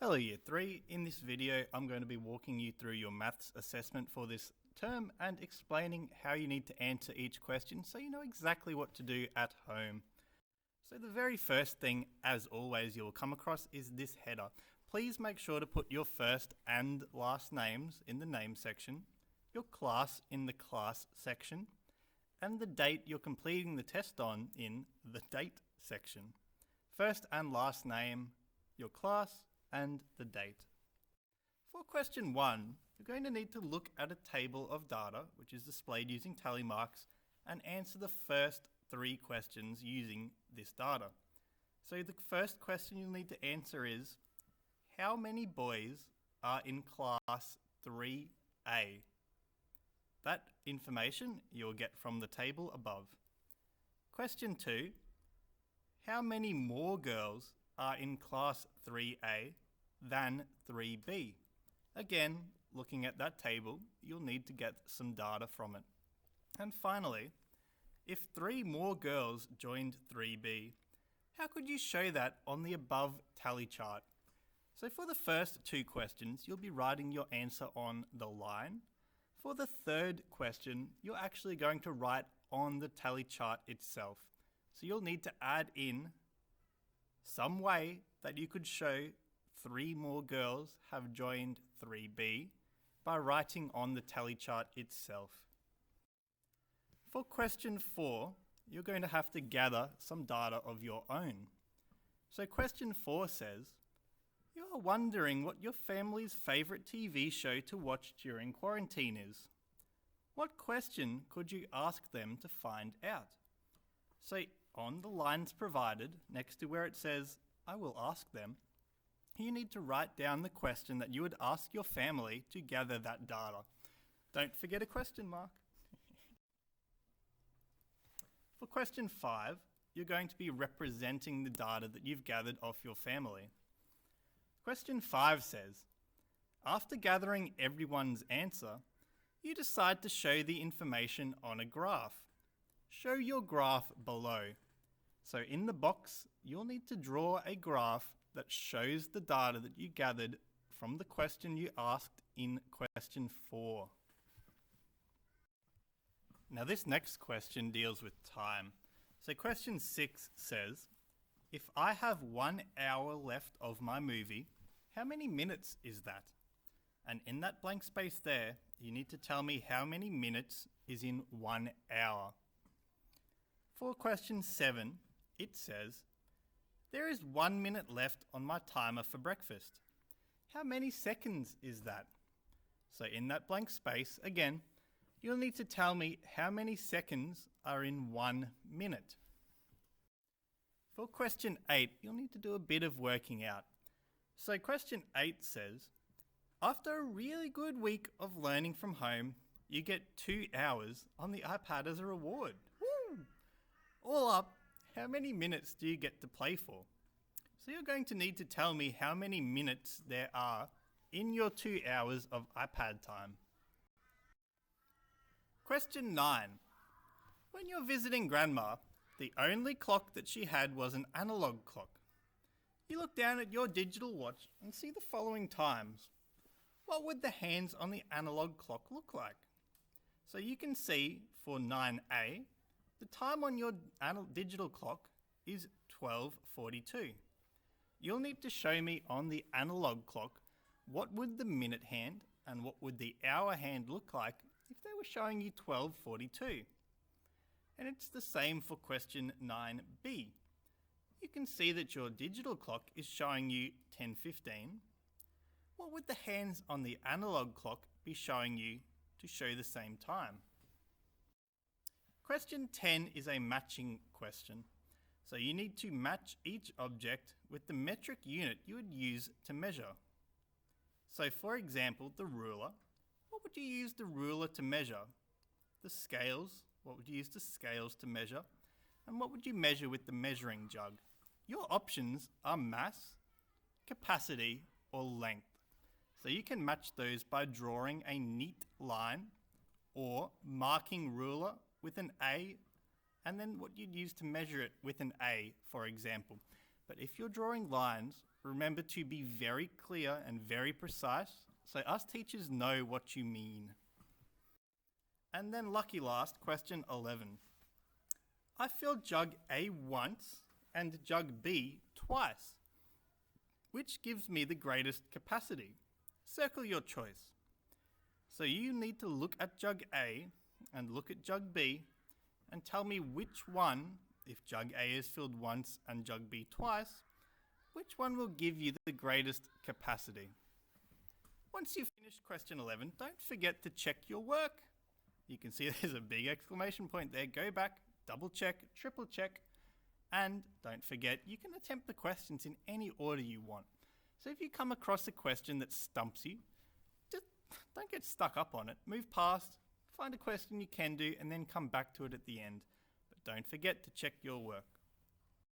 Hello Year 3, in this video I'm going to be walking you through your maths assessment for this term and explaining how you need to answer each question so you know exactly what to do at home. So the very first thing, as always, you'll come across is this header. Please make sure to put your first and last names in the name section, your class in the class section, and the date you're completing the test on in the date section. First and last name, your class, and the date. For question 1, you're going to need to look at a table of data, which is displayed using tally marks, and answer the first 3 questions using this data. So the first question you'll need to answer is, how many boys are in class 3A? That information you'll get from the table above. Question 2, how many more girls are in class 3A than 3B? Again, looking at that table, you'll need to get some data from it. And finally, if 3 more girls joined 3B, how could you show that on the above tally chart? So for the first 2 questions, you'll be writing your answer on the line. For the third question, you're actually going to write on the tally chart itself. So you'll need to add in some way that you could show 3 more girls have joined 3B by writing on the tally chart itself. For question 4, you're going to have to gather some data of your own. So question 4 says, you are wondering what your family's favourite TV show to watch during quarantine is. What question could you ask them to find out? So on the lines provided, next to where it says, I will ask them, you need to write down the question that you would ask your family to gather that data. Don't forget a question mark. For question 5, you're going to be representing the data that you've gathered off your family. Question 5 says, after gathering everyone's answer, you decide to show the information on a graph. Show your graph below. So in the box, you'll need to draw a graph that shows the data that you gathered from the question you asked in question 4. Now this next question deals with time. So question 6 says, if I have 1 hour left of my movie, how many minutes is that? And in that blank space there, you need to tell me how many minutes is in 1 hour. For question 7, it says, there is 1 minute left on my timer for breakfast. How many seconds is that? So in that blank space, again, you'll need to tell me how many seconds are in 1 minute. For question 8, you'll need to do a bit of working out. So question 8 says, after a really good week of learning from home, you get 2 hours on the iPad as a reward. Woo! All up, how many minutes do you get to play for? So you're going to need to tell me how many minutes there are in your 2 hours of iPad time. Question 9. When you're visiting Grandma, the only clock that she had was an analog clock. You look down at your digital watch and see the following times. What would the hands on the analog clock look like? So you can see for 9A, the time on your digital clock is 12:42. You'll need to show me on the analog clock what would the minute hand and what would the hour hand look like if they were showing you 12:42. And it's the same for question 9B. You can see that your digital clock is showing you 10:15. What would the hands on the analog clock be showing you to show the same time? Question 10 is a matching question. So you need to match each object with the metric unit you would use to measure. So for example, the ruler. What would you use the ruler to measure? The scales. What would you use the scales to measure? And what would you measure with the measuring jug? Your options are mass, capacity, or length. So you can match those by drawing a neat line or marking ruler with an A and then what you'd use to measure it with an A, for example. But if you're drawing lines remember to be very clear and very precise so us teachers know what you mean. And then lucky last, question 11. I filled jug A once and jug B twice. Which gives me the greatest capacity? Circle your choice. So you need to look at jug A and look at jug B and tell me which one, if jug A is filled once and jug B twice, which one will give you the greatest capacity? Once you've finished question 11, don't forget to check your work. You can see there's a big exclamation point there. Go back, double check, triple check, and don't forget you can attempt the questions in any order you want. So if you come across a question that stumps you, just don't get stuck up on it. Move past, find a question you can do, and then come back to it at the end. But don't forget to check your work.